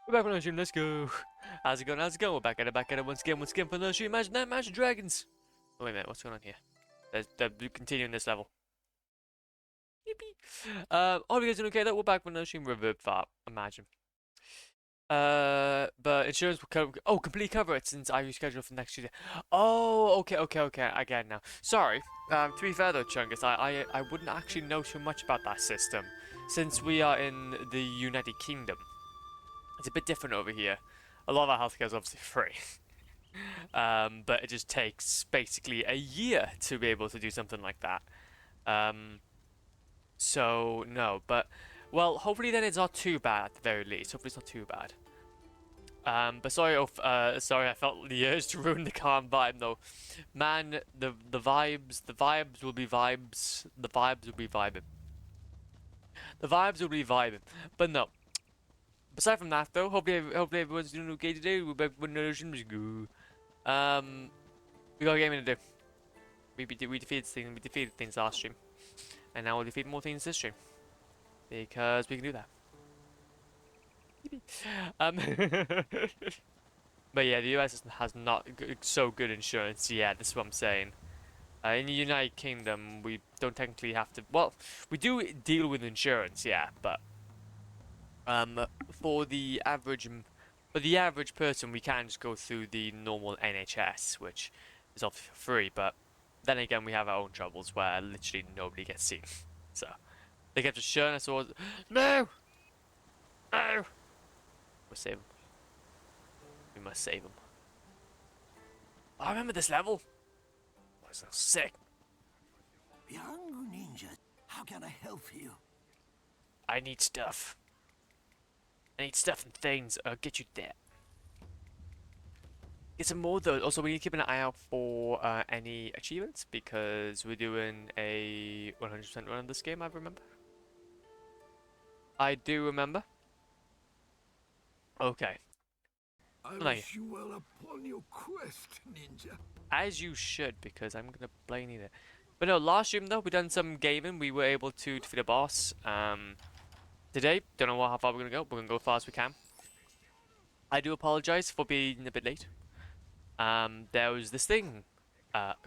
We're back on the stream, let's go. How's it going? How's it going? We're back at it once again for the stream. Imagine that, Imagine Dragons. Oh, wait a minute, what's going on here? They're continuing this level. Yippee. Hope you guys doing okay though. We're back for another stream. Reverb Farm, imagine. But insurance will cover. Oh, complete cover it since I rescheduled for next Tuesday. Oh, okay. I get it now. Sorry. To be fair though, Chungus, I wouldn't actually know too much about that system since we are in the United Kingdom. It's a bit different over here. A lot of our healthcare is obviously free. But it just takes basically a year to be able to do something like that. So no, but well, hopefully then it's not too bad at the very least. Hopefully it's not too bad. But sorry, I felt the urge to ruin the calm vibe though. Man, the vibes will be vibes. The vibes will be vibing. The vibes will be vibing. But no. Aside from that though, hopefully everyone's doing okay today. We're back with another stream. We got a game to do. We defeated things last stream. And now we'll defeat more things this stream. Because we can do that. But yeah, the US has not so good insurance. Yeah, this is what I'm saying. In the United Kingdom, we don't technically have to. Well, we do deal with insurance, yeah, but for the average, person, we can just go through the normal NHS, which is obviously free. But then again, we have our own troubles where literally nobody gets seen. So they kept just showing us all. No, no. We'll save him. We must save him. Oh, I remember this level. Oh, it's so sick. Young ninja, how can I help you? I need stuff. I need stuff and things. I'll get you there. Get some more though. Also, we need to keep an eye out for any achievements because we're doing a 100% run of this game. I remember. I do remember. Okay. I wish you well upon your quest, ninja. As you should, because I'm gonna play it. But no, last stream though, we done some gaming. We were able to defeat a boss. Today, don't know how far we're gonna go. We're gonna go as far as we can. I do apologize for being a bit late. There was this thing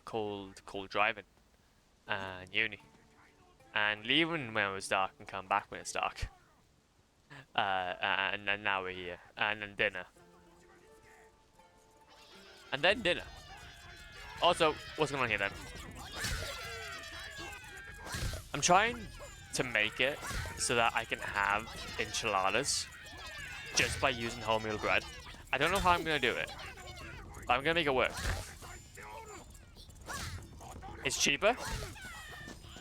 called driving in uni, and leaving when it was dark and come back when it's dark. And then now we're here, and then dinner, and then dinner. Also, what's going on here then? I'm trying to make it so that I can have enchiladas just by using wholemeal bread. I don't know how I'm gonna do it, but I'm gonna make it work. It's cheaper,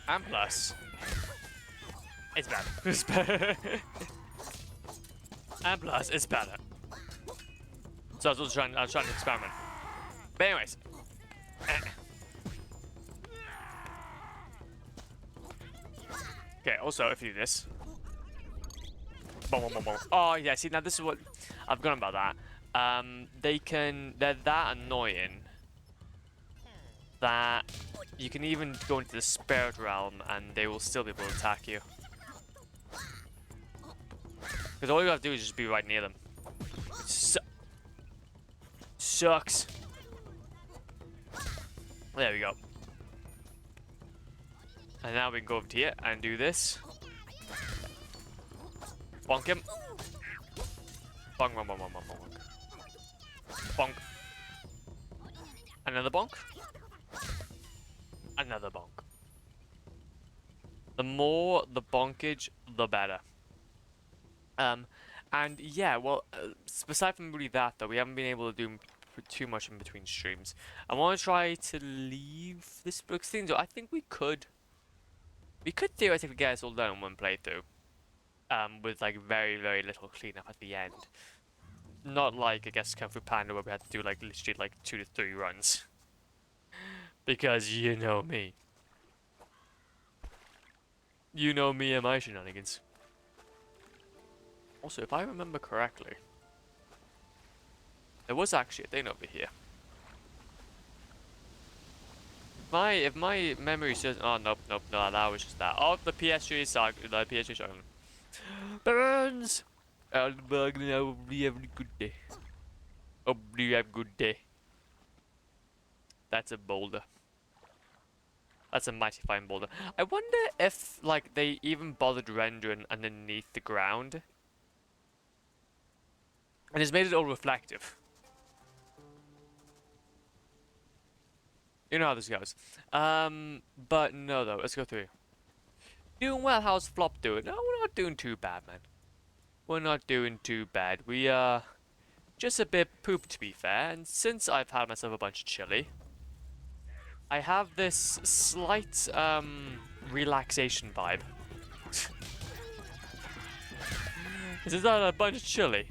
and plus, it's better. It's better. And plus, it's better. So I was trying to experiment. But anyways. Okay, also, if you do this. Boom, boom, boom, boom. Oh, yeah, see, now this is what... I've forgotten about that. They're that annoying that you can even go into the spirit realm and they will still be able to attack you. Because all you have to do is just be right near them. Sucks. There we go. And now we can go over to here and do this. Bonk him. Bonk, bonk, bonk, bonk, bonk, bonk. Bonk. Another bonk. Another bonk. The more the bonkage, the better. And yeah, well, aside from really that though, we haven't been able to do too much in between streams. I want to try to leave this book thing, so I think we could theoretically get us all done in one playthrough. With like very, very little cleanup at the end. Not like, I guess, Kung Fu Panda where we had to do like literally like 2 to 3 runs. Because you know me. You know me and my shenanigans. Also, if I remember correctly, there was actually a thing over here. If my memory says, oh nope, no, that was just that. Oh, the PS3 is the PS3 shotgun. Burns. Hopefully have a good day. Hopefully you have a good day. That's a boulder. That's a mighty fine boulder. I wonder if, like, they even bothered rendering underneath the ground. And it's made it all reflective. You know how this goes. But no, though. Let's go through. Doing well. How's Flop doing? No, we're not doing too bad, man. We're not doing too bad. We, just a bit pooped, to be fair. And since I've had myself a bunch of chili, I have this slight, relaxation vibe. Since I had a bunch of chili,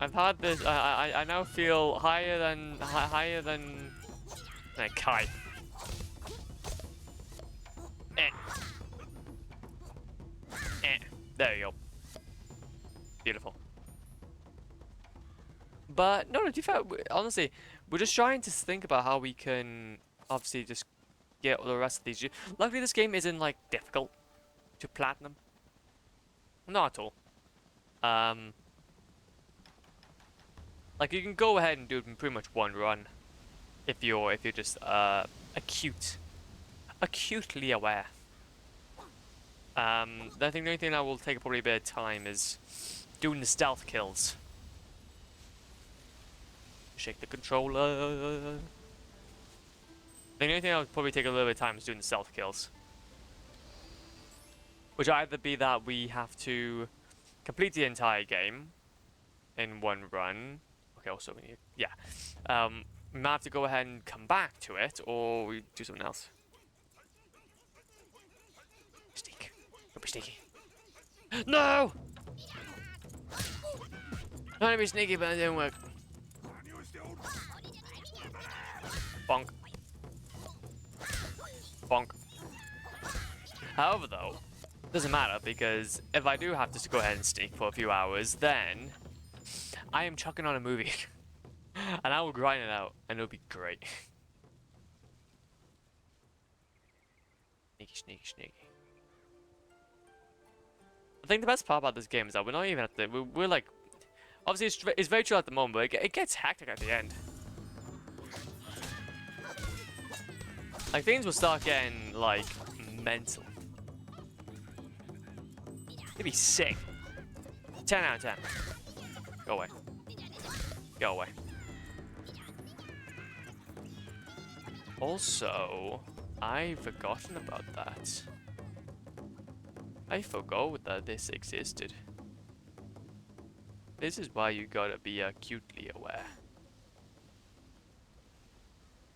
I've had this, I now feel higher than a kite. Eh. Eh. There you go. Beautiful. But no, to be fair, honestly, we're just trying to think about how we can obviously just get the rest of these. Luckily, this game isn't like difficult to platinum. Not at all. Like you can go ahead and do it in pretty much one run if you're just acutely aware. I think the only thing that will take probably a bit of time is doing the stealth kills. Shake the controller. The only thing that would probably take a little bit of time is doing the stealth kills. Which either be that we have to complete the entire game in one run. Okay, also we need, yeah. We might have to go ahead and come back to it, or we do something else. Sneak. Don't be sneaky. No! Trying to be sneaky, but it didn't work. Bonk. Bonk. However, though, doesn't matter, because if I do have to go ahead and sneak for a few hours, then I am chucking on a movie. And I will grind it out, and it'll be great. Sneaky, sneaky, sneaky. I think the best part about this game is that we're not even at the... We're like... Obviously, it's very chill at the moment, but it gets hectic at the end. Like, things will start getting, like, mental. It'd be sick. 10 out of 10. Go away. Go away. Also, I've forgotten about that. I forgot that this existed. This is why you gotta be acutely aware.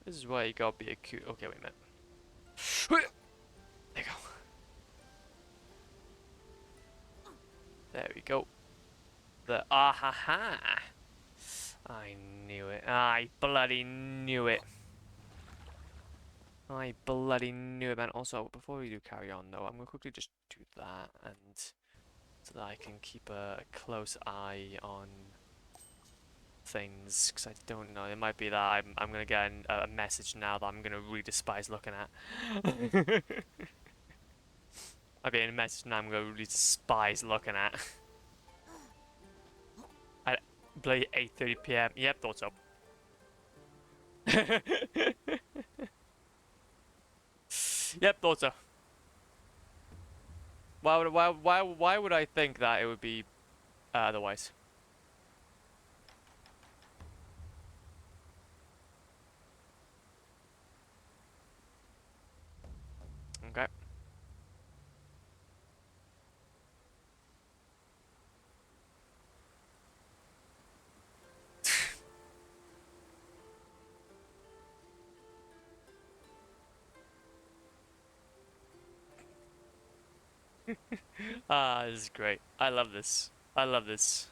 This is why you gotta be acute. Okay, wait a minute. There you go. There we go. Ah ha ha. I knew it. I bloody knew it. I bloody knew it, man. Also, before we do carry on, though, I'm gonna quickly just do that, and so that I can keep a close eye on things, because I don't know. It might be that I'm gonna get a message now that I'm gonna really despise looking at. Might be a message now I'm gonna really despise looking at. At bloody 8:30 p.m. Yep, thought so. Yep, thought so. Why would I think that it would be otherwise? Okay. Ah, this is great. I love this. I love this.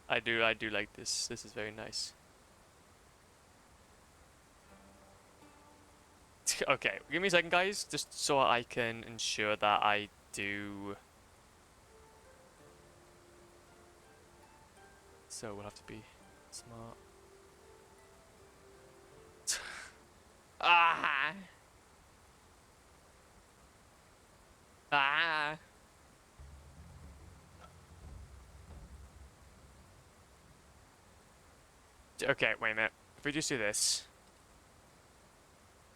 I do like this. This is very nice. Okay, give me a second, guys, just so I can ensure that I do. So we'll have to be smart. Ah! Ah. Okay, wait a minute. If we just do this,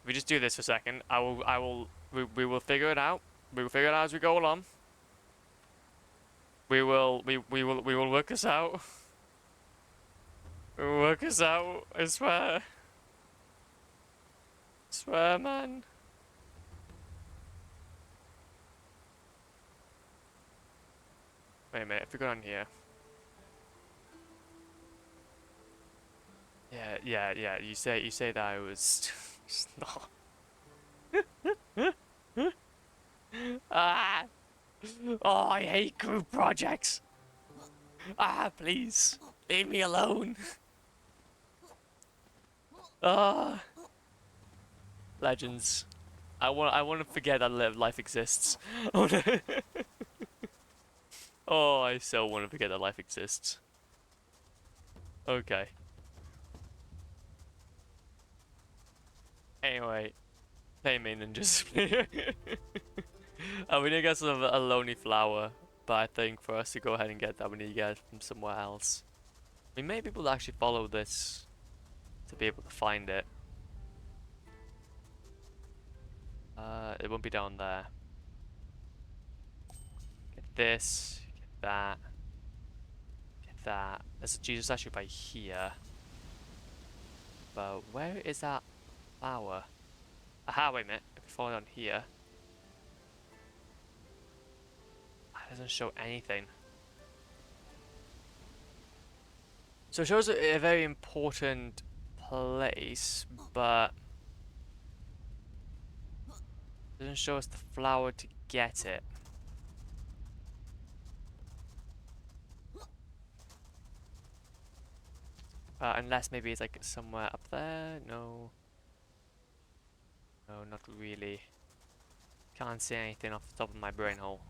if we just do this for a second, we will figure it out. We will figure it out as we go along. We will work this out. We will work this out. I swear. Swear, man. Wait a minute. If we go down here. Yeah. You say that I was just not. Ah. Oh, I hate group projects. Ah, please leave me alone. Ah, legends. I want to forget that life exists. Oh no. Oh, I so want to forget that life exists. Okay. Anyway, play main ninjas. We need to get sort of a lonely flower, but I think for us to go ahead and get that, we need to get it from somewhere else. We may be able to actually follow this to be able to find it. It won't be down there. Get this, get that, get that. There's a Jesus statue by here. But where is that flower? Aha, wait a minute. If we fall down here. It doesn't show anything. So it shows a very important place, but it doesn't show us the flower to get it. Unless maybe it's like somewhere up there. No. No, not really. Can't see anything off the top of my brain hole.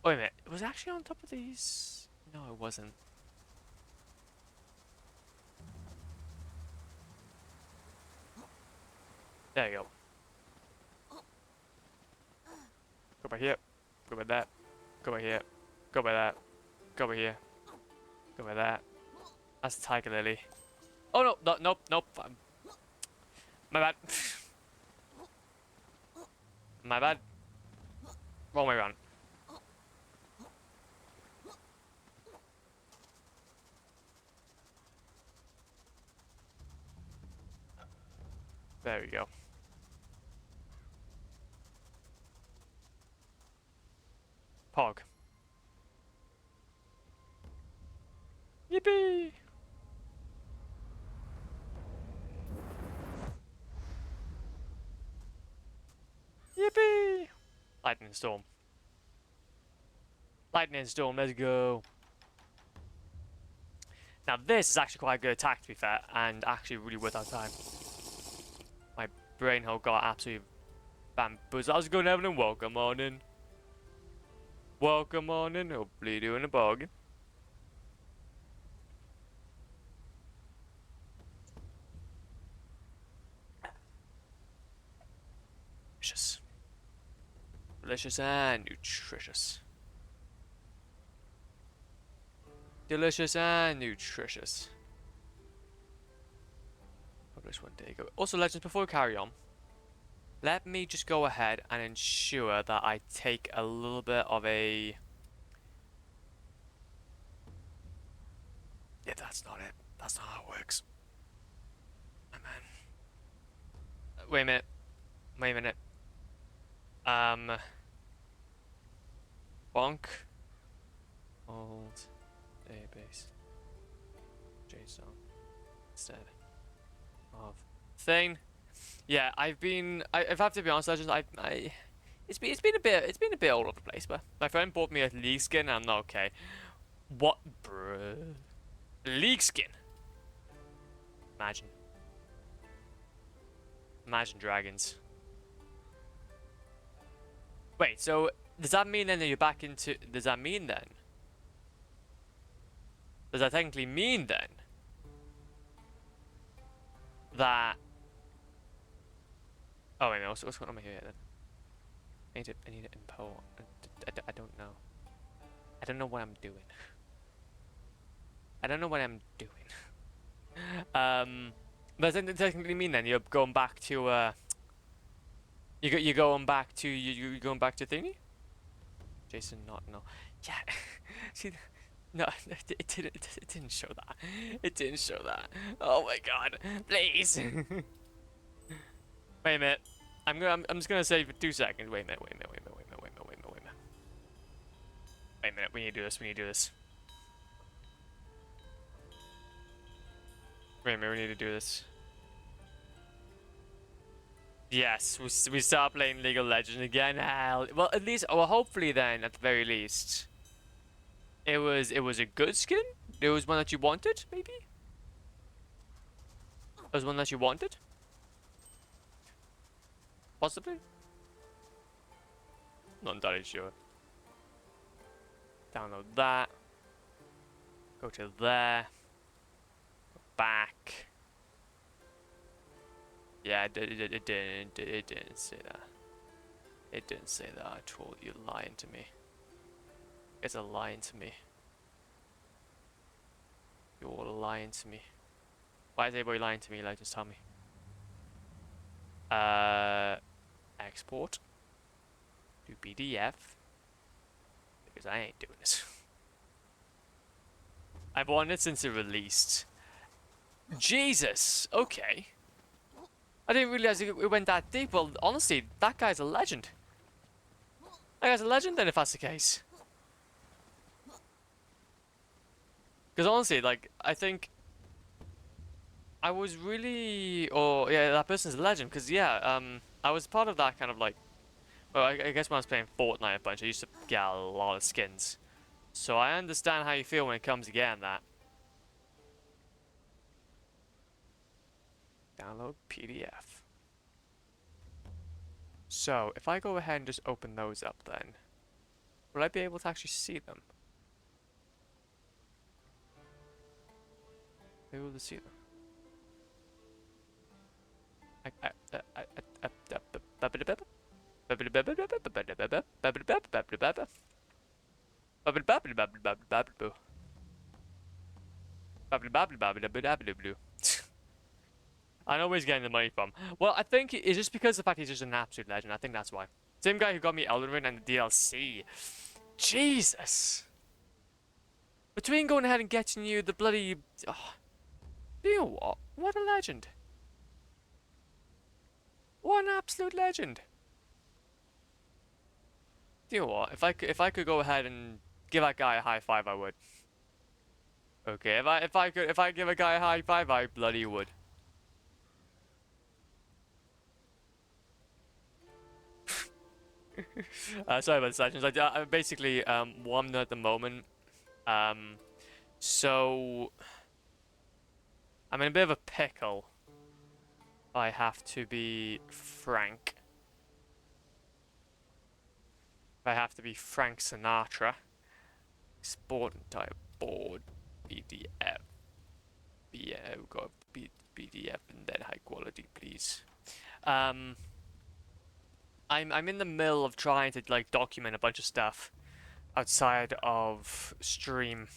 Wait a minute. It was actually on top of these. No, it wasn't. There you go. Go by here. Go by that. Go by here. Go by that. Go by here. Go by that. That's the tiger lily. Oh no, no, nope, nope. My bad. My bad. Wrong way around. There we go. Pog. Yippee! Yippee! Lightning storm. Lightning storm, let's go. Now this is actually quite a good attack to be fair, and actually really worth our time. My brain hole got absolutely bamboozled. How's it going, Evelyn? Welcome on in. Welcome on in. Hopefully you're doing a bargain. Delicious. Delicious and nutritious. Delicious and nutritious. Publish one day ago. Also, legends, before we carry on, let me just go ahead and ensure that I take a little bit of a... Yeah, that's not it. That's not how it works. Oh, man. Wait a minute. Wait a minute. Bonk. Old database. JSON. Instead of thing. Yeah, if I have to be honest, it's been a bit all over the place, but my friend bought me a league skin and I'm not okay. What, bruh? League skin? Imagine. Imagine dragons. Wait, so does that mean then that you're back into... Does that mean then? Does that technically mean then that Oh wait, no. What's going on here then? I need to import. I don't know. I don't know what I'm doing. I don't know what I'm doing. But does that technically mean then you're going back to you're going back to you're going back to thingy? Jason, not no. Yeah. See, no, it didn't show that. It didn't show that. Oh my god, please. Wait a minute. I'm just gonna say for 2 seconds. Wait a minute. Wait a minute. Wait a minute. Wait a minute. Wait a minute. Wait a minute. Wait a minute. Wait a minute. We need to do this. We need to do this. Wait a minute. We need to do this. Yes, we start playing League of Legends again. Hell, well, at least, well, hopefully then, at the very least, it was a good skin. It was one that you wanted, maybe. It was one that you wanted, possibly. Not entirely sure. Download that. Go to there. Go back. Yeah, it didn't say that. It didn't say that at all. You're lying to me. It's a lying to me. You're lying to me. Why is everybody lying to me? Like, just tell me. Export to PDF because I ain't doing this. I've wanted it since it released. Jesus. Okay. I didn't realize it went that deep. Well, honestly, that guy's a legend. That guy's a legend then, if that's the case. Because honestly, like, I think I was really, or yeah, that person's a legend. Because yeah, I was part of that kind of like, well, I guess when I was playing Fortnite a bunch, I used to get a lot of skins. So I understand how you feel when it comes to getting that. Download PDF. So if I go ahead and just open those up, then will I be able to actually see them? Be able to see them. I know where he's getting the money from. Well, I think it's just because of the fact he's just an absolute legend. I think that's why. Same guy who got me Elden Ring and the DLC. Jesus. Between going ahead and getting you the bloody... Oh, you know what? What a legend. What an absolute legend. You know what? If I could go ahead and give that guy a high five, I would. Okay, if I give a guy a high five, I bloody would. Sorry about the sessions. I'm basically one at the moment. So I'm in a bit of a pickle. I have to be frank. I have to be Frank Sinatra. Export entire board PDF. Yeah, we've got PDF and then high quality, please. I'm in the middle of trying to like document a bunch of stuff outside of stream.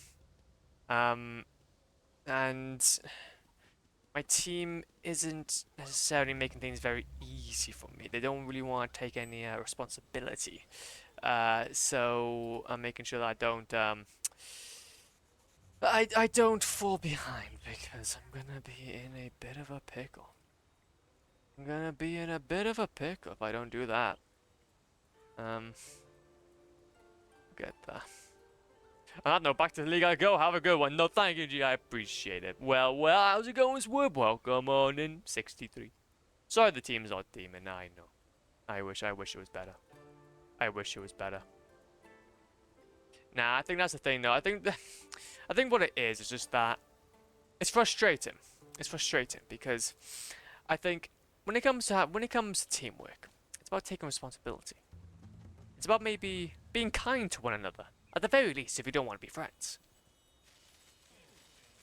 And my team isn't necessarily making things very easy for me. They don't really want to take any responsibility. So I'm making sure that I don't fall behind because I'm gonna be in a bit of a pickle. I'm gonna be in a bit of a pickle if I don't do that. Get that. On that note, back to the league I go. Have a good one. No, thank you, G. I appreciate it. Well, how's it going, Swoop? Welcome on in 63. Sorry the team's not teaming. I know. I wish it was better. I wish it was better. Nah, I think that's the thing, though. I think what it is just that it's frustrating. It's frustrating because I think when it comes to teamwork, it's about taking responsibility. It's about maybe being kind to one another. At the very least, if you don't want to be friends.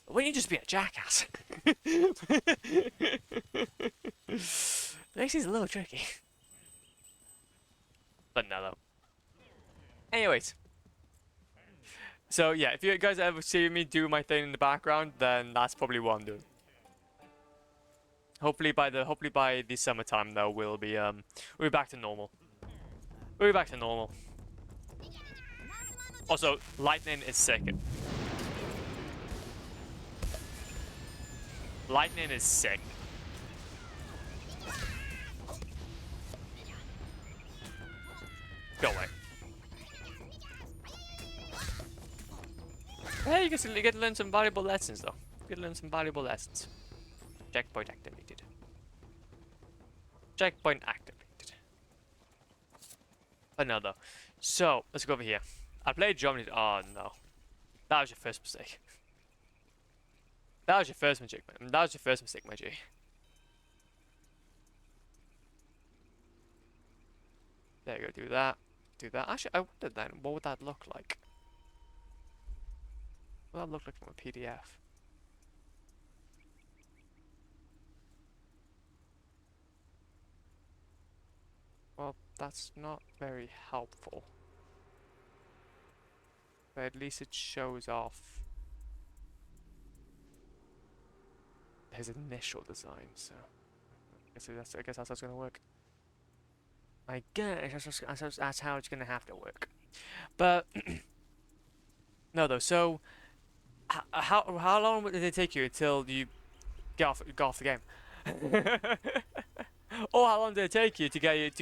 When you just be a jackass. Makes these a little tricky. But no, though. Anyways. So yeah, if you guys ever see me do my thing in the background, then that's probably what I'm doing. Hopefully by the summertime though, we'll be back to normal. We'll be back to normal. Also, lightning is sick. Lightning is sick. Go away. Hey, you get to learn some valuable lessons though. You get to learn some valuable lessons. Checkpoint activated. Checkpoint activated. But no though. So, let's go over here. I played Germany. Oh no. That was your first mistake. That was your first mistake, man. That was your first mistake, my G. There you go, do that. Do that. Actually, I wonder then, what would that look like? What would that look like from a PDF? Well, that's not very helpful. But at least it shows off his initial design, so I guess that's gonna work. I guess that's how it's gonna have to work. But no, though. So how long did it take you until you get off the game? Or how long did it take you to get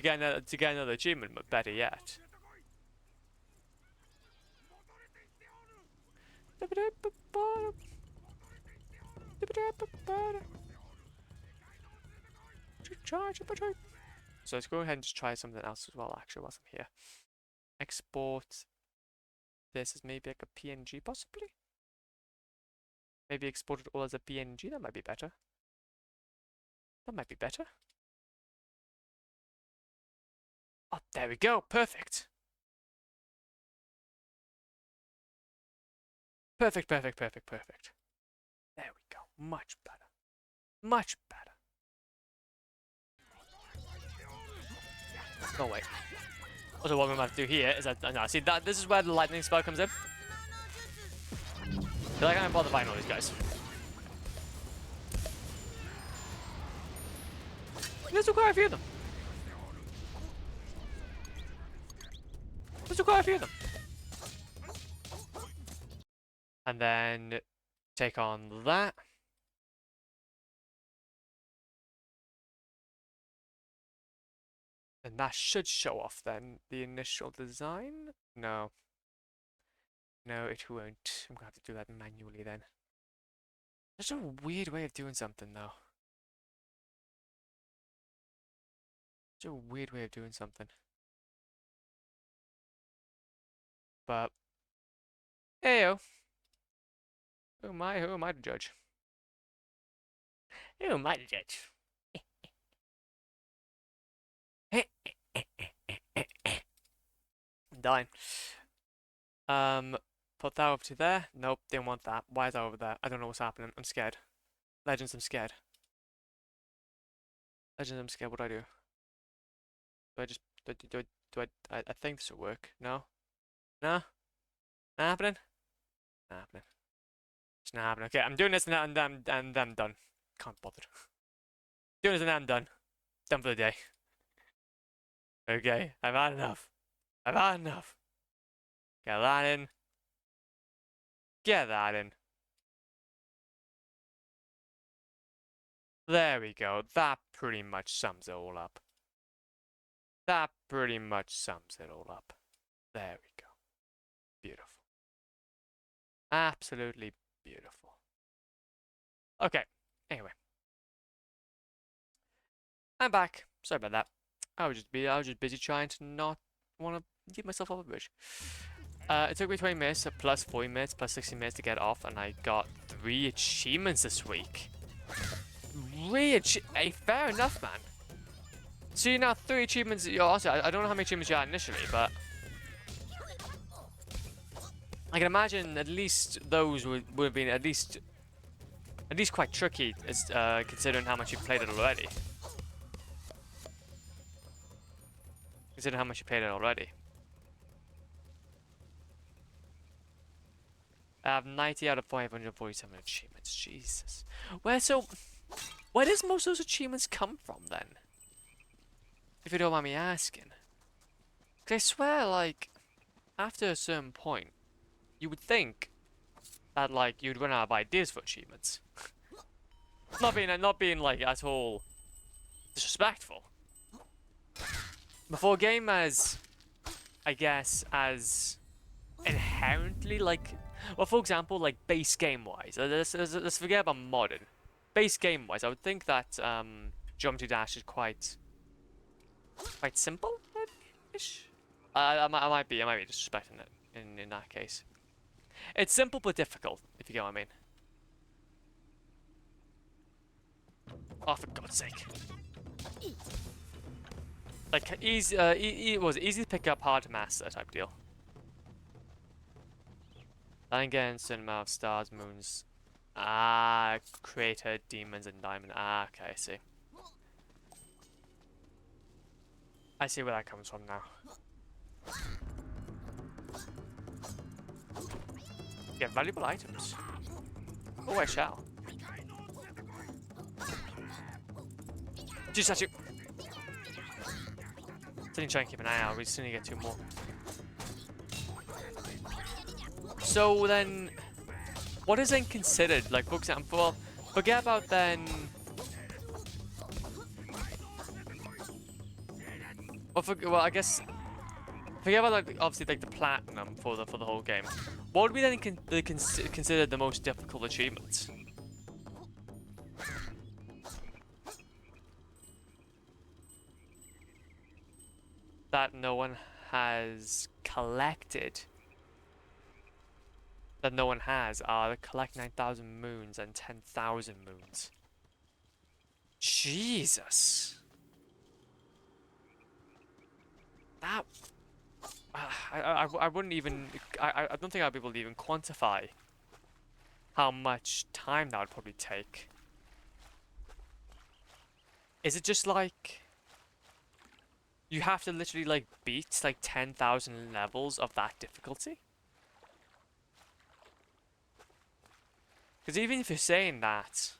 another achievement? But better yet. So let's go ahead and just try something else as well, actually, whilst I'm here. Export this as maybe like a PNG, possibly? Maybe export it all as a PNG, that might be better. That might be better. Oh, there we go, perfect. Perfect. There we go, much better. Much better. Oh wait. Also, what we might have to do here is that no, see that this is where the lightning spell comes in. They're like, I can't bother fighting all these guys. There's quite a few of them. There's quite a few of them. And then take on that. And that should show off then the initial design. No. No, it won't. I'm gonna have to do that manually then. That's a weird way of doing something though. It's a weird way of doing something. But heyo. Who am I to judge? Who am I to judge? I'm dying. Put that over to there. Nope, didn't want that. Why is that over there? I don't know what's happening. I'm scared. Legends, I'm scared. Legends, I'm scared. What do I do? Do I just I think this will work. No? No? Not happening? Not happening. It's not happening. Okay, I'm doing this and I'm done. Can't bother. Doing this and I'm done. Done for the day. Okay, I've had enough. I've had enough. Get that in. Get that in. There we go. That pretty much sums it all up. That pretty much sums it all up. There we go. Beautiful. Absolutely beautiful. Okay, anyway. I'm back. Sorry about that. I was just busy trying to not want to give myself off a bridge. It took me 20 minutes, plus 40 minutes, plus 60 minutes to get off, and I got 3 achievements this week. Hey, fair enough, man. So you now 3 achievements. Also, I don't know how many achievements you had initially, but I can imagine at least those would have been at least quite tricky, as considering how much you've played it already. considering how much you paid it already. I have 90 out of 547 achievements. Jesus. Where does most of those achievements come from then? If you don't mind me asking. Because I swear, like, after a certain point, you would think that, like, you'd run out of ideas for achievements. not being like at all disrespectful. Before a game as, I guess, as inherently like, well, for example, like base game wise, let's forget about modern. Base game wise, I would think that Geometry Dash is quite simple ish. I might be disrespecting it in that case. It's simple but difficult, if you get what I mean. Oh, for God's sake! Like easy, was it easy to pick up, hard to master type deal. Then again, certain amount of stars, moons, crater, demons, and diamond. Okay, I see. I see where that comes from now. Get valuable items. Oh, I shall. Just statue. Didn't try and keep an eye out. We just need to get 2 more. So then, what is then considered? Like, for example, well, forget about then. Well, I guess forget about like obviously like the platinum for the whole game. What would be then considered the most difficult achievements? That no one has collected. That no one has are to collect 9,000 moons and 10,000 moons. Jesus. That I wouldn't even I don't think I'd be able to even quantify how much time that would probably take. Is it just like you have to literally like beat like 10,000 levels of that difficulty? Because even if you're saying that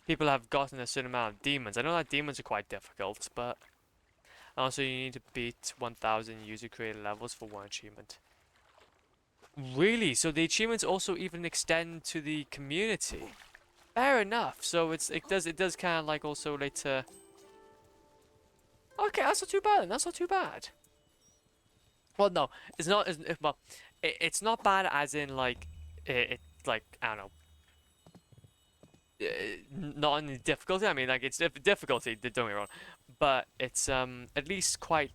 people have gotten a certain amount of demons, I know that demons are quite difficult, but also you need to beat 1,000 user created levels for 1 achievement. Really? So the achievements also even extend to the community? Fair enough. So it does kind of like also relate to. Okay, that's not too bad. That's not too bad. Well, no, it's not. Well, it's not bad as in like it like I don't know. Not in the difficulty. I mean, like it's difficulty. Don't get me wrong, but it's at least quite.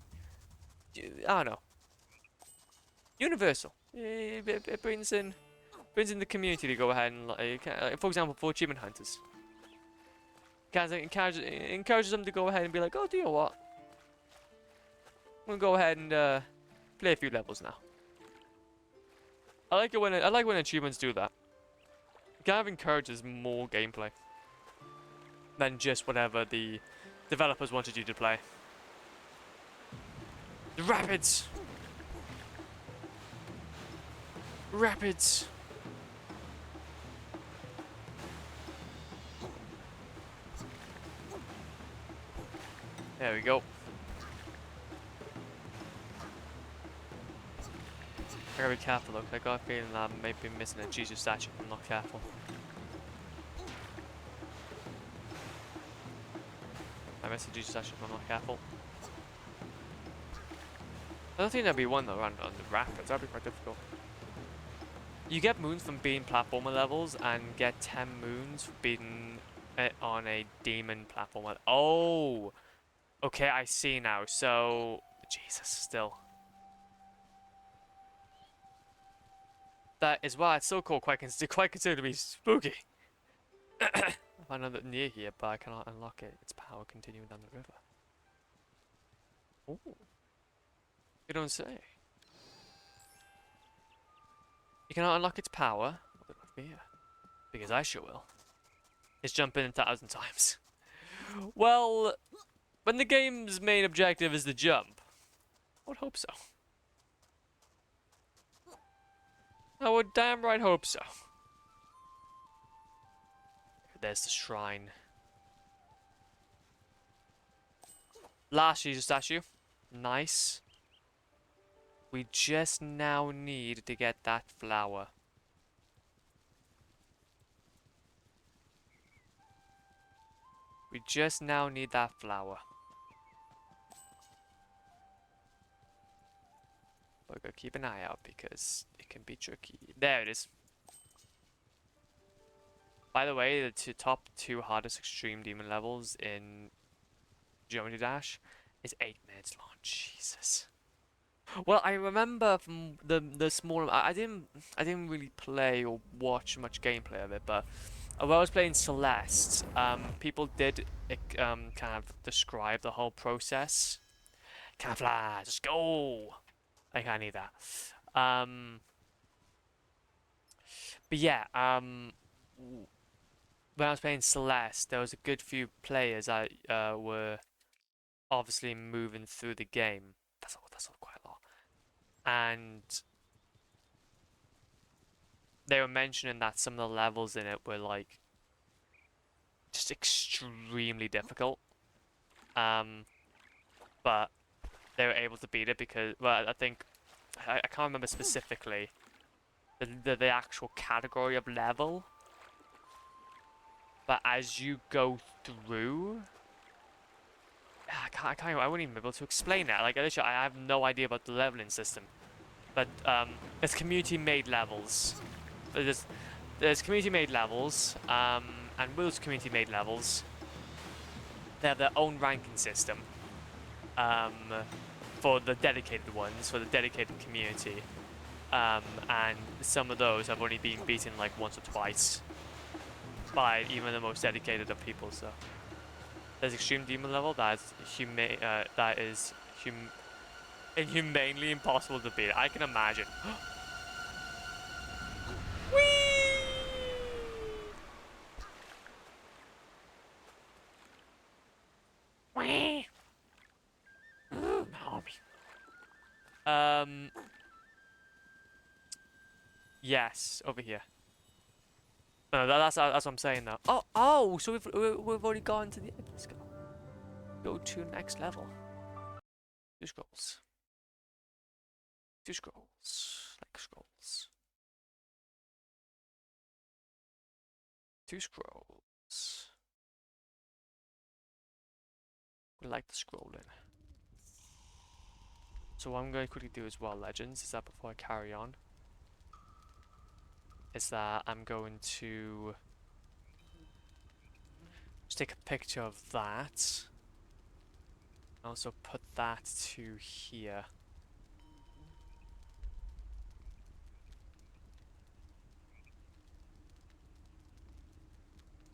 I don't know. Universal. It brings in the community to go ahead and like, for example, for achievement hunters. Kind of encourages them to go ahead and be like, oh, do you know what? I'm gonna go ahead and play a few levels now. I like it when achievements do that. It kind of encourages more gameplay than just whatever the developers wanted you to play. The rapids. Rapids. There we go. I gotta be careful though, 'cause I got a feeling that I may be missing a Jesus statue if I'm not careful. I missed a Jesus statue if I'm not careful. I don't think there'd be one though around on the rapids. That'd be quite difficult. You get moons from beating platformer levels and get 10 moons for beating it on a demon platformer. Oh! Okay, I see now. So, Jesus, still. That is why it's so cool, quite considered to be spooky. I find another near here, but I cannot unlock it. Its power continuing down the river. Ooh. You don't say. You cannot unlock its power. What the fear? Because I sure will. It's jumping 1,000 times. Well, when the game's main objective is the jump, would hope so. I would damn right hope so. There's the shrine. Last Jesus statue. Nice. We just now need to get that flower. We just now need that flower. But gotta keep an eye out because it can be tricky. There it is. By the way, the top 2 hardest extreme demon levels in Geometry Dash is 8 minutes long. Jesus. Well, I remember from the small. I didn't really play or watch much gameplay of it, but when I was playing Celeste, people did kind of describe the whole process. Can fly, just go. I kind of need that. But yeah, when I was playing Celeste, there was a good few players that were obviously moving through the game. That's all quite a lot. And they were mentioning that some of the levels in it were like just extremely difficult. But they were able to beat it because, well, I think I can't remember specifically the actual category of level. But as you go through, I wouldn't even be able to explain that. Like, literally, I have no idea about the leveling system. But there's community-made levels. There's community-made levels, and with those community-made levels, they have their own ranking system. For the dedicated ones, for the dedicated community. And some of those have only been beaten like once or twice by even the most dedicated of people. So there's extreme demon level that is inhumanely impossible to beat. I can imagine. Whee! Yes, over here. No, that's what I'm saying though. Oh, so we've already gone to the end. Let's go to next level. 2 scrolls. 2 scrolls. Like scrolls. 2 scrolls. We like the scrolling. So what I'm going to quickly do as well, Legends, is that before I carry on, is that I'm going to just take a picture of that. Also put that to here.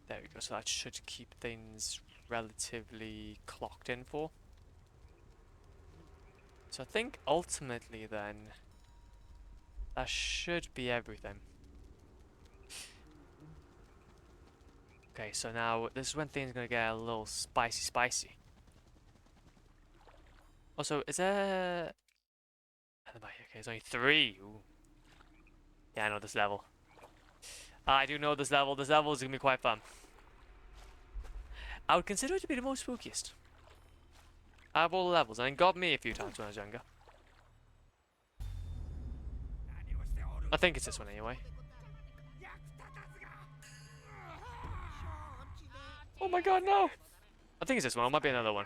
There we go, so that should keep things relatively clocked in for. So I think ultimately then, that should be everything. Okay, so now this is when things are gonna get a little spicy. Also, is there... Okay, it's only 3. Ooh. Yeah, I know this level. I do know this level. This level is gonna be quite fun. I would consider it to be the most spookiest out of all the levels, and it got me a few times when I was younger. I think it's this one anyway. Oh my god, no! I think it's this one. It might be another one.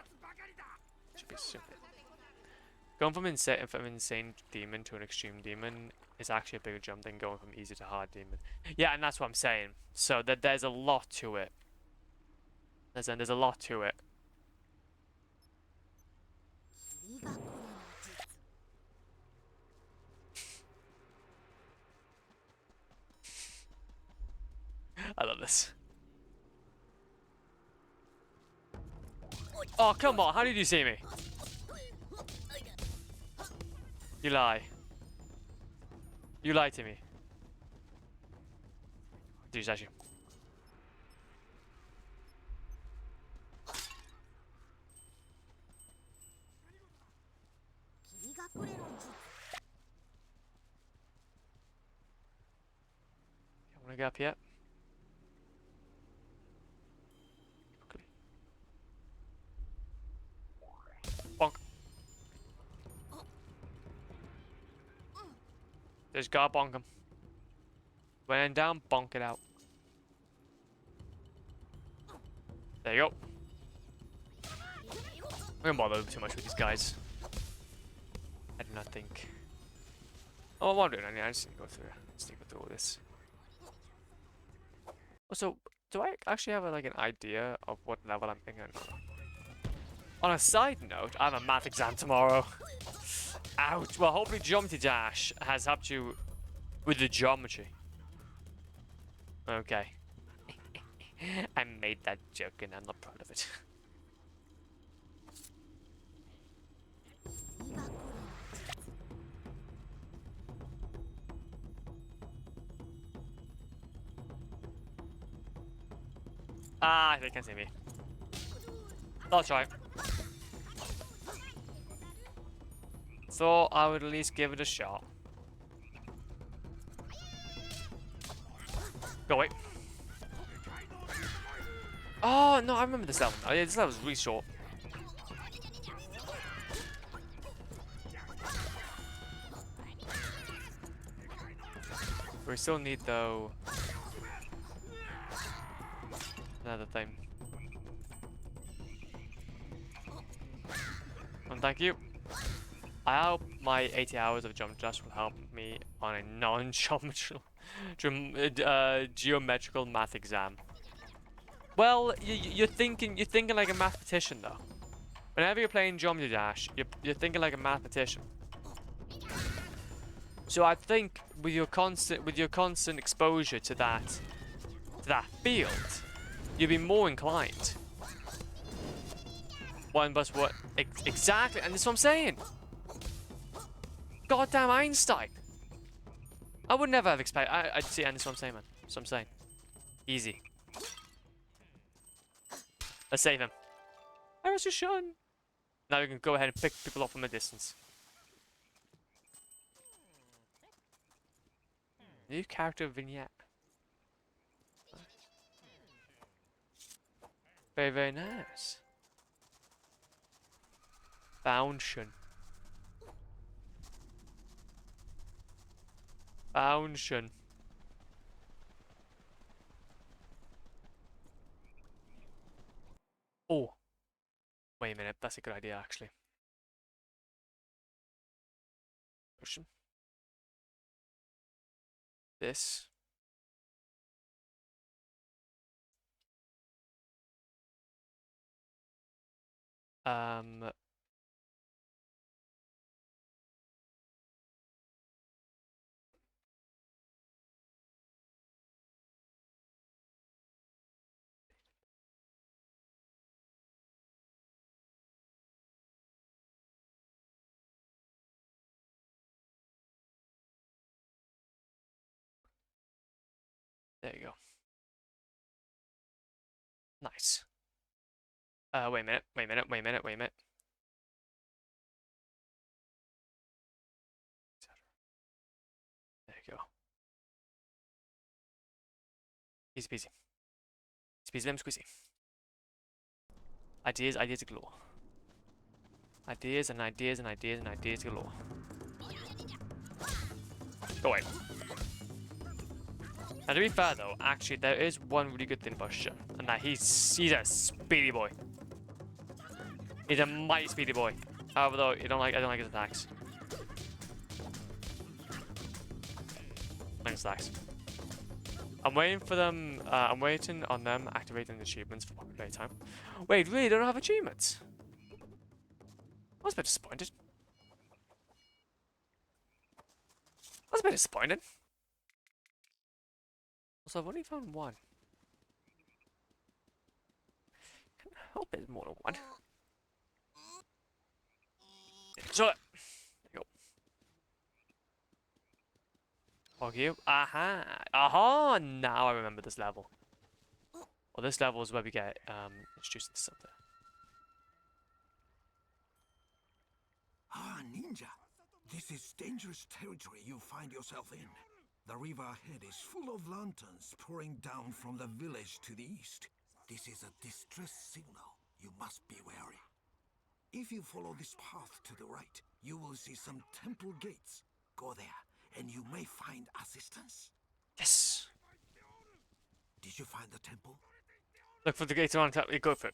Should be soon. Going from insane demon to an extreme demon is actually a bigger jump than going from easy to hard demon. Yeah, and that's what I'm saying. So there's a lot to it. There's a lot to it. I love this. Oh, come on. How did you see me? You lie. You lied to me. Dude, statue. I want to get up here. Quickly. Bonk. Just gotta bonk him. When in down, bonk it out. There you go. I'm gonna bother too much with these guys. I do not think. Oh, I'm wondering. I just need to go through. Just need to go through all this. Also, do I actually have like an idea of what level I'm thinking? On a side note, I have a math exam tomorrow. Ouch. Well, hopefully Geometry Dash has helped you with the geometry. Okay. I made that joke and I'm not proud of it. Ah, they can't see me. I'll try. Thought I would at least give it a shot. Go away. Oh, no, I remember this level. Oh, yeah, this level was really short. We still need, though, another thing. Thank you. I hope my 80 hours of Geometry Dash will help me on a non-geometrical geometrical math exam. Well, you're thinking like a mathematician though. Whenever you're playing Geometry Dash, you're thinking like a mathematician. So I think with your constant exposure to that field, you'll be more inclined. One plus what exactly, and that's what I'm saying. Goddamn Einstein! I would never have expected. I'd see, and that's what I'm saying, man. That's what I'm saying. Easy. Let's save him. I was just shun. Now we can go ahead and pick people up from a distance. New character vignette. Very, very nice. Foundation. Foundation. Oh. Wait a minute, that's a good idea actually. Ocean. This. Um. There you go. Nice. Wait a minute, wait a minute, wait a minute, wait a minute. There you go. Easy peasy. Easy peasy, lemon squeezy. Ideas galore. Ideas and ideas and ideas and ideas galore. Go away. Now to be fair though, actually there is one really good thing about Shun, and that he's a speedy boy. He's a mighty speedy boy. However though, I don't like his attacks. His attacks. I'm waiting for them. I'm waiting on them activating the achievements for playtime. Wait, really? They don't have achievements? I was a bit disappointed. I was a bit disappointed. Also, I've only found one. I hope there's more than one. So, there you go. Fuck you. Aha! Aha! Now I remember this level. Well, this level is where we get introduced to something. Ah, ninja. This is dangerous territory you find yourself in. The river ahead is full of lanterns pouring down from the village to the east. This is a distress signal. You must be wary. If you follow this path to the right, you will see some temple gates. Go there, and you may find assistance. Yes. Did you find the temple? Look for the gates on top. You go for it.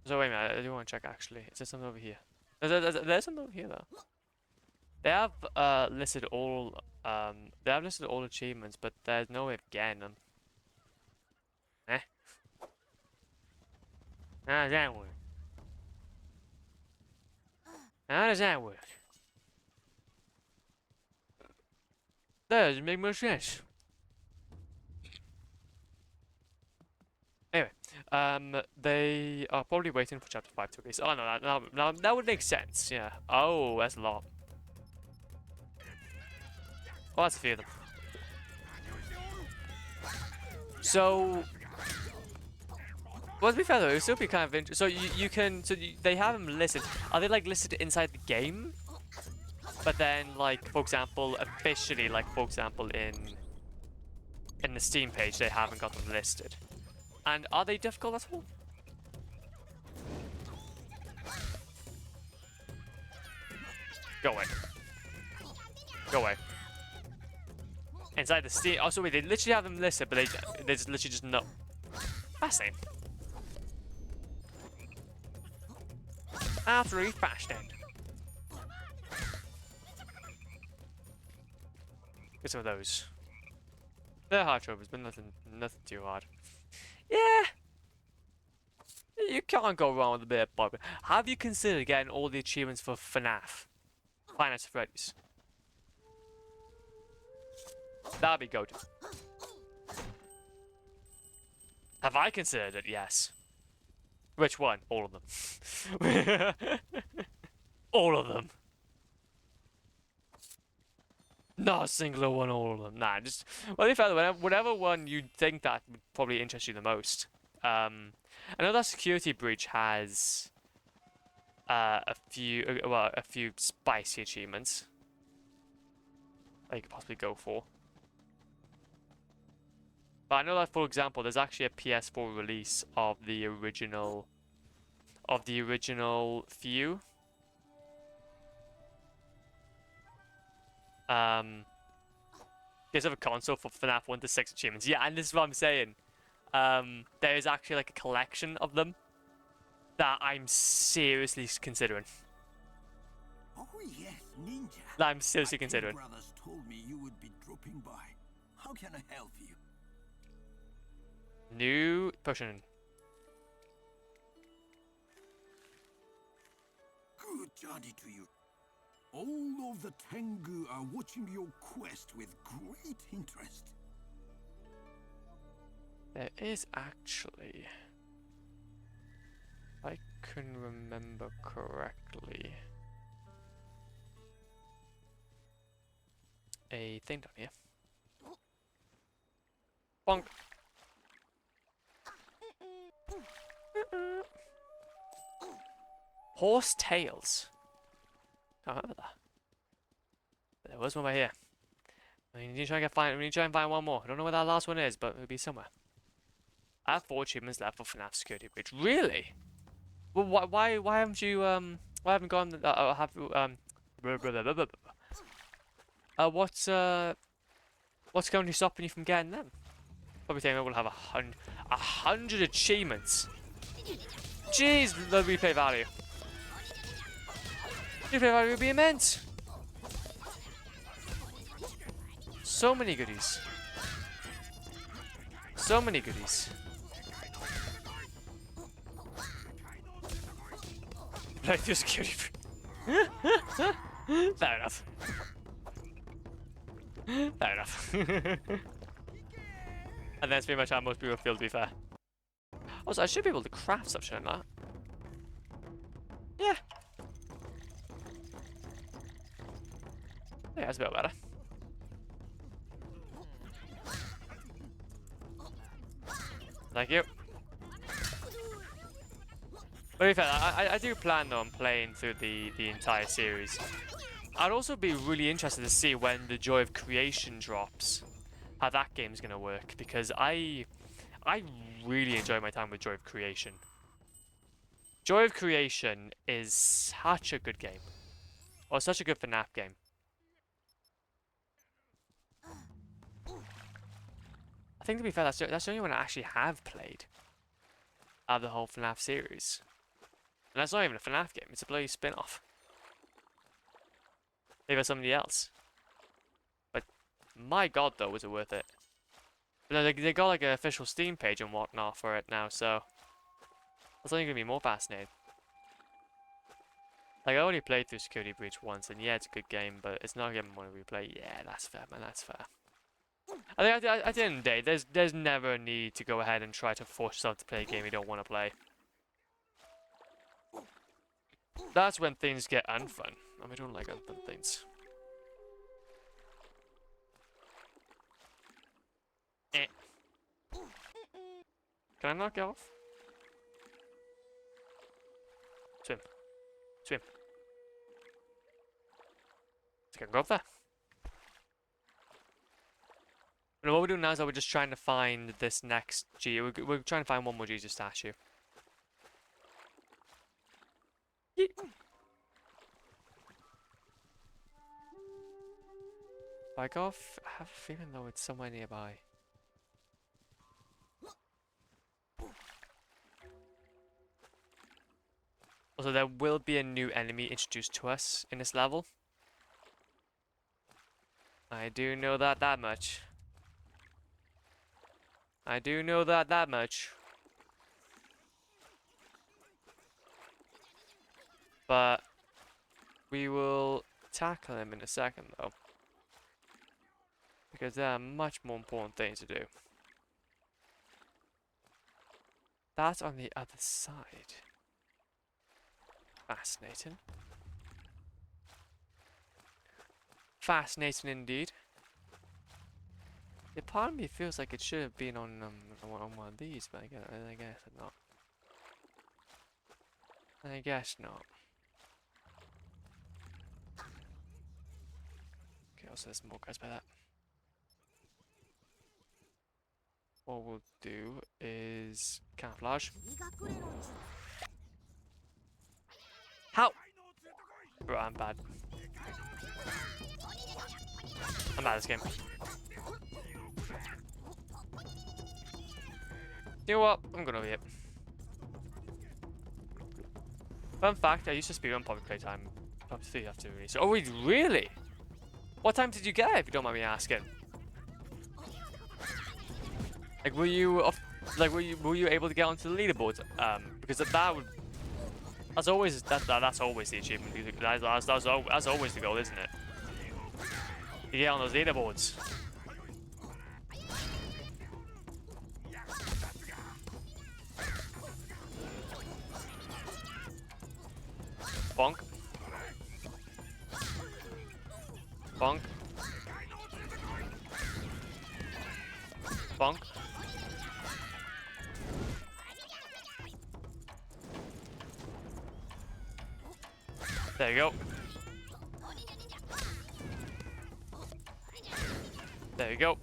So wait a minute. I do want to check actually. Is there something over here? There's something over here though. They have listed all achievements, but there's no way of getting them. Eh? How does that work? How does that work? That doesn't make much sense. Anyway, they are probably waiting for chapter 5 to release. Oh no, now that would make sense. Yeah. Oh, that's a lot. Well, that's a few of them. So, well, to be fair though, it would still be kind of interesting. So they have them listed. Are they like listed inside the game? But then, like, for example, officially, like, for example, in the Steam page, they haven't got them listed. And are they difficult at all? Go away. Go away. Inside the Steam. Oh, so wait, they literally have them listed, but they just literally just no. Fascinating. Absolutely fascinating. Get some of those. They're hard trophies, but nothing too hard. Yeah. You can't go wrong with a bit of bug. Have you considered getting all the achievements for FNAF? Five Nights at Freddy's. That'd be good. Have I considered it? Yes. Which one? All of them. All of them. Not a single one, all of them. Nah, just... Well, if whatever one you think that would probably interest you the most. I know that Security Breach has... a few spicy achievements. That you could possibly go for. But I know that, for example, there's actually a PS4 release of the original... few. Case of a console for FNAF 1 to 6 achievements. Yeah, and this is what I'm saying. There is actually like a collection of them that I'm seriously considering. Oh yes, Ninja. That I'm seriously considering. My brothers told me you would be dropping by. How can I help you? New potion. Good journey to you. All of the Tengu are watching your quest with great interest. There is actually, if I can remember correctly, a thing down here. Bonk. Horse tails. Can't remember that. But there was one right here. We need to try and find one more. I don't know where that last one is, but it'll be somewhere. I have 4 achievements left for FNAF Security Breach. Really? Well, why haven't you why haven't gone what's currently stopping you from getting them? Probably saying we'll have 100 achievements. Jeez, the replay value. Replay value would be immense. So many goodies. So many goodies. Like this security. Fair enough. Fair enough. And that's pretty much how most people feel, to be fair. Also, I should be able to craft stuff, shouldn't I? Yeah. Yeah, that's a bit better. Thank you. But in fact, I do plan though on playing through the entire series. I'd also be really interested to see when the Joy of Creation drops, how that game's gonna work, because I really enjoy my time with Joy of Creation. Joy of Creation is such a good game, or such a good FNAF game. I think to be fair, that's the only one I actually have played out of the whole FNAF series. And that's not even a FNAF game, it's a bloody spin-off. Maybe it's somebody else. But my god though, was it worth it. But no, they got like an official Steam page and whatnot for it now, so that's only gonna be more fascinating. Like I already played through Security Breach once, and yeah, it's a good game, but it's not a game I want to replay. Yeah, that's fair, man, that's fair. I think at the end of the day, there's never a need to go ahead and try to force yourself to play a game you don't want to play. That's when things get unfun. I don't like unfun things. Eh. Can I not get off? Swim. Swim. I can go up there. And what we're doing now is that we're just trying to find this next G. We're trying to find one more Jesus statue. Yeet. Bike off. I have a feeling though it's somewhere nearby. Also, there will be a new enemy introduced to us in this level. I do know that much. I do know that much. But we will tackle him in a second though. Because there are much more important things to do. That's on the other side. Fascinating. Fascinating indeed. The part of me feels like it should have been on one of these, but I guess not. I guess not. Okay, also there's more guys by that. What we'll do is camouflage. How? Bro, I'm bad. I'm bad at this game. You know what? I'm gonna be it. Fun fact, I used to speedrun Public Playtime up to 3 after release. Oh, wait, really? What time did you get it, if you don't mind me asking? Like, were you able to get onto the leaderboard? Because that would, that's always the achievement. That's always the goal, isn't it? You get on those leaderboards. Bonk. Bonk. Bonk. There you go. There you go.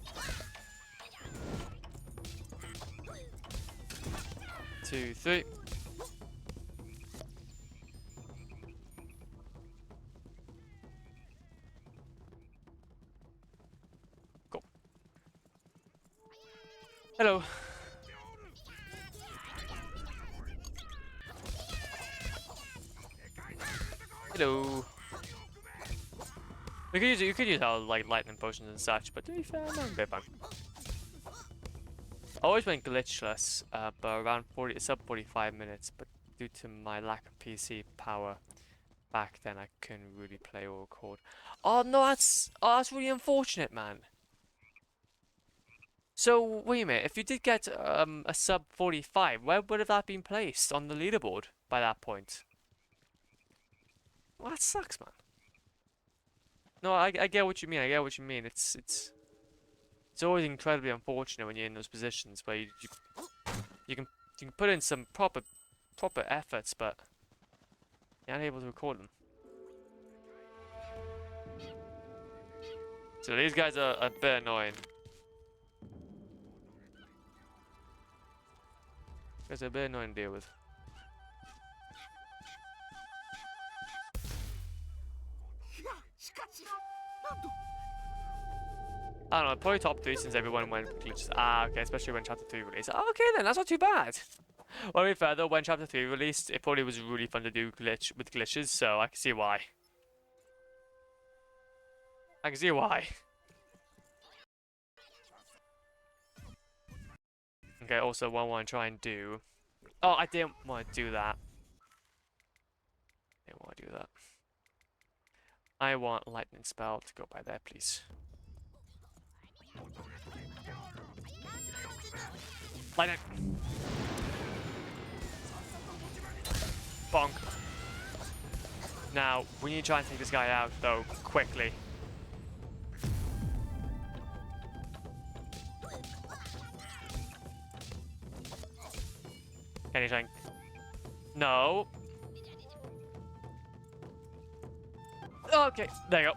2, 3. Go. Hello. Hello. You could use our like lightning potions and such, but to be fair, no, they're fine. I always went glitchless, but around sub 45 minutes. But due to my lack of PC power back then, I couldn't really play or record. Oh no, that's really unfortunate, man. So wait a minute, if you did get a sub 45, where would have that been placed on the leaderboard by that point? Well, that sucks, man. No, I get what you mean. I get what you mean. It's always incredibly unfortunate when you're in those positions where you can put in some proper proper efforts, but you're unable to record them. So these guys are a bit annoying. Guys are a bit annoying to deal with. I don't know, probably top 3 since everyone went with glitches. Ah, okay, especially when Chapter 3 released. Oh, okay then, that's not too bad. Well, to be fair though, when Chapter 3 released, it probably was really fun to do with glitches, so I can see why. I can see why. Okay, also what I want to try and do... Oh, I didn't want to do that. I didn't want to do that. I want lightning spell to go by there, please. Lightning! Bonk. Now, we need to try and take this guy out, though, quickly. Anything? No. Okay, there you go.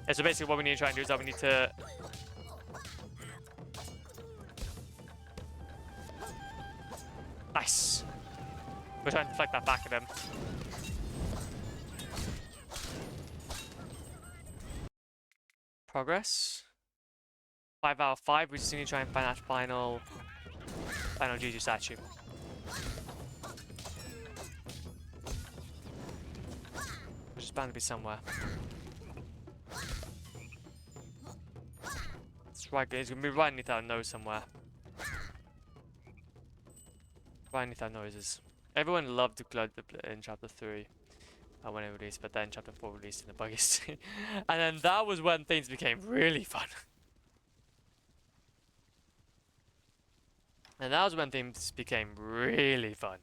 Yeah, so basically what we need to try and do is that we need to... Nice. We're trying to deflect that back at him. Progress. 5 out of 5. We just need to try and find that final Juju statue. Which is bound to be somewhere. It's right, it's gonna be right underneath our nose somewhere. Right underneath our noses. Everyone loved Blood in Chapter 3 when it released, but then Chapter 4 released in the buggiest. And then that was when things became really fun. And that was when things became really fun.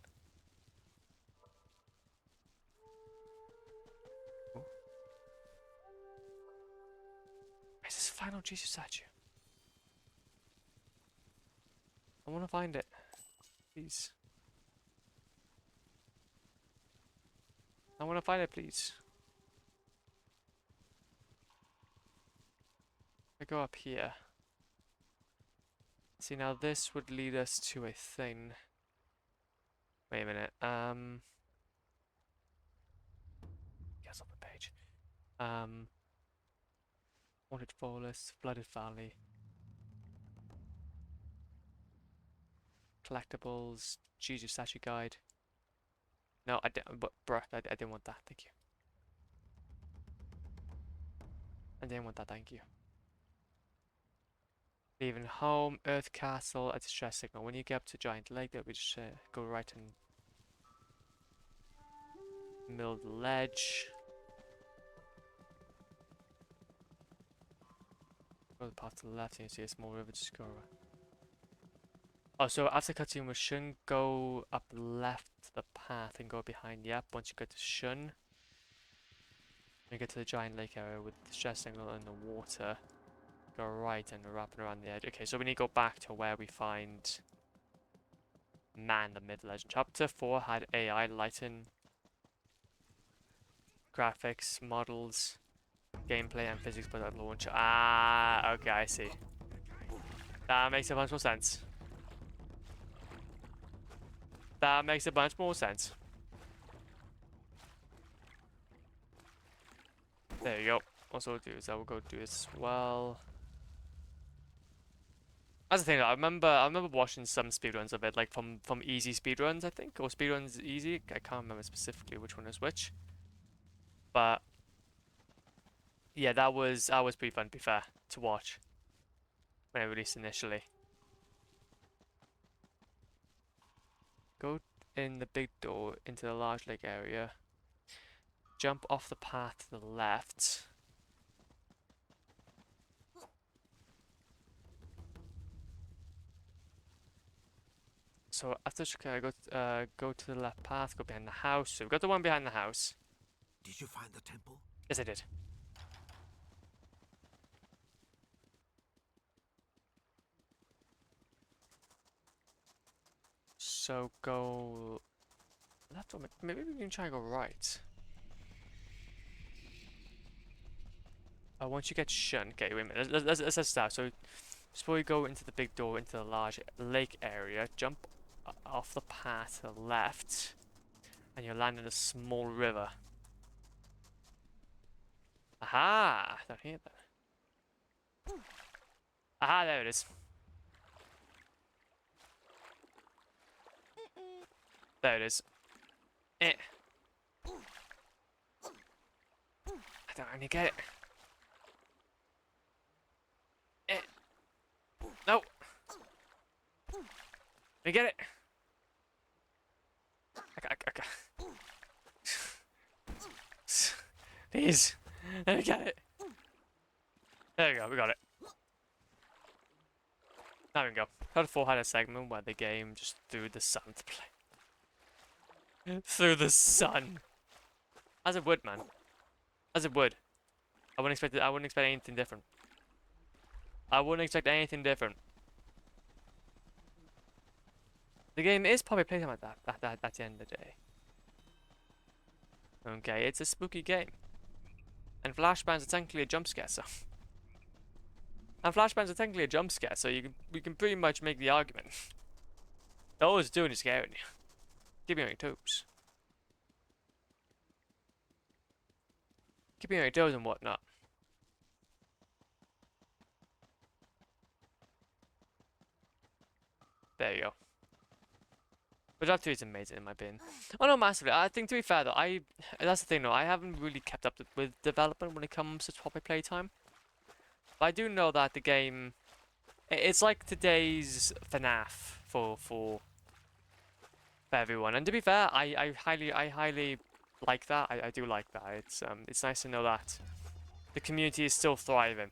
Where's this final Jesus statue? I want to find it. Please. I want to find it, please. I go up here. See, now this would lead us to a thing. Wait a minute. Yes, on the page. Haunted Forest, Flooded Valley. Collectibles, Jesus statue guide. No, I didn't. But bruh, I didn't want that. Thank you. I didn't want that. Thank you. Leaving home, Earth Castle, a distress signal. When you get up to Giant Lake, that we just go right and mill the ledge. Go the path to the left, and you see a small river. Just go. Oh, so after cutting with Shun, go up left the path and go behind. Yep. Once you get to Shun, you get to the Giant Lake area with the distress signal and the water. Go right and wrapping around the edge. Okay, so we need to go back to where we find Man the Mid-Legend. Chapter 4 had AI, lighten, graphics, models, gameplay, and physics but at launch. Ah, okay, I see. That makes a bunch more sense. That makes a bunch more sense. There you go. Also, what we'll do is I will go do this as well. That's the thing. I remember watching some speedruns of it, like from easy speedruns, I think, or speedruns easy. I can't remember specifically which one is which. But yeah, that was pretty fun. To be fair, to watch when it released initially. Go in the big door into the large lake area. Jump off the path to the left. So after go to the left path, go behind the house. So we've got the one behind the house. Did you find the temple? Yes, I did. So go left or maybe we can try and go right. Once you get shunned, okay, wait a minute. Let's start. So before you go into the big door into the large lake area, jump off the path to the left, and you'll land in a small river. Aha! Down here then. Aha! There it is. There it is. Eh. I don't really get it. Eh. No. Let me get it. I. Please. Let me get it. There we go. We got it. Now we can go. Part 4 had a segment where the game just threw the sun to play. Through the sun. As it would, man. As it would. I wouldn't expect anything different. I wouldn't expect anything different. The game is probably playtime at the end of the day. Okay, it's a spooky game. And flashbangs are technically a jump scare, so. And flashbangs are technically a jump scare, so we can pretty much make the argument. All it's doing is scaring you. Keeping you on your toes. Keeping you on your toes and whatnot. There you go. But that 3 is amazing in my opinion. Oh no, massively. I think to be fair though, that's the thing though, I haven't really kept up with development when it comes to proper playtime. But I do know that the game, it's like today's FNAF for everyone. And to be fair, I highly like that. I do like that. It's nice to know that the community is still thriving,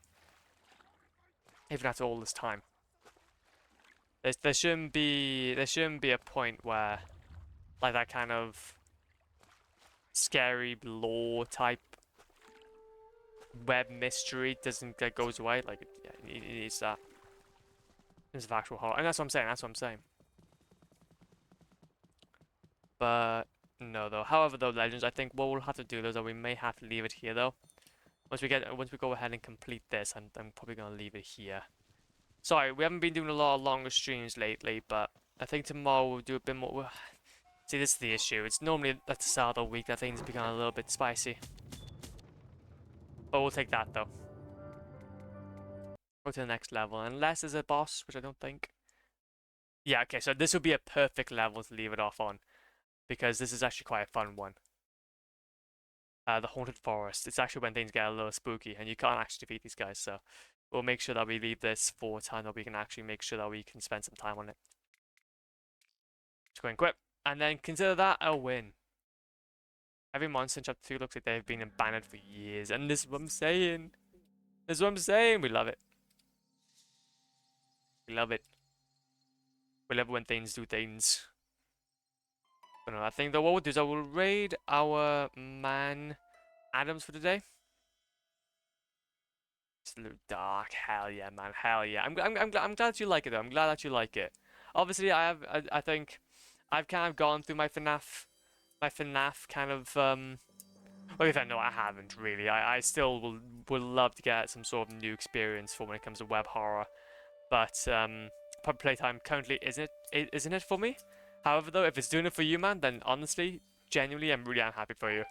even after all this time. There shouldn't be a point where like that kind of scary lore type web mystery goes away. Like it needs that. It's actual horror, and that's what I'm saying. That's what I'm saying. But no, though. However, though, Legends, I think what we'll have to do though is that we may have to leave it here though. Once we go ahead and complete this, I'm probably gonna leave it here. Sorry, we haven't been doing a lot of longer streams lately, but I think tomorrow we'll do a bit more. See, this is the issue. It's normally at the start of the week that things become a little bit spicy. But we'll take that though. Go to the next level, unless there's a boss, which I don't think. Yeah, okay, so this would be a perfect level to leave it off on, because this is actually quite a fun one. The Haunted Forest. It's actually when things get a little spooky, and you can't actually defeat these guys, so we'll make sure that we leave this for time that we can actually make sure that we can spend some time on it. Just go and quit. And then consider that a win. Every monster in Chapter 2 looks like they've been abandoned for years, and this is what I'm saying. This is what I'm saying. We love it. We love it. We love it when things do things. But no, I think that what we'll do is I will raid our man Adams for today. It's a little dark. Hell yeah, man. Hell yeah. I'm glad that you like it though. I'm glad that you like it. Obviously, I think I've kind of gone through my FNAF kind of well, if I know I haven't really. I still would love to get some sort of new experience for when it comes to web horror, but public playtime currently isn't it for me. However, though, if it's doing it for you, man, then honestly, genuinely, I'm really unhappy for you,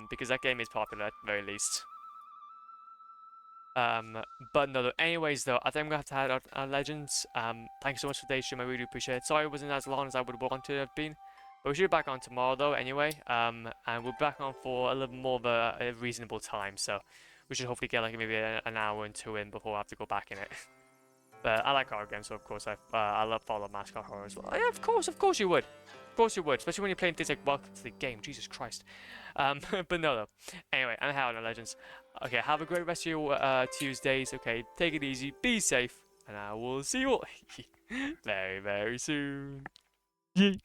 because that game is popular at the very least. But no, anyways, though, I think I'm gonna have to head out Legends. Thank you so much for today's stream. I really appreciate it. Sorry it wasn't as long as I would want to have been. But we should be back on tomorrow though anyway, and we'll be back on for a little more of a reasonable time, so we should hopefully get like maybe an hour and 2 in before I have to go back in it. But I like horror games, so of course I love follow mascot horror as well. Yeah, of course you would. Of course you would, especially when you're playing things like Welcome to the Game, Jesus Christ. But no though. Anyway, I'm Howard Legends. Okay, have a great rest of your Tuesdays, okay, take it easy, be safe, and I will see you all very, very soon. Yeet.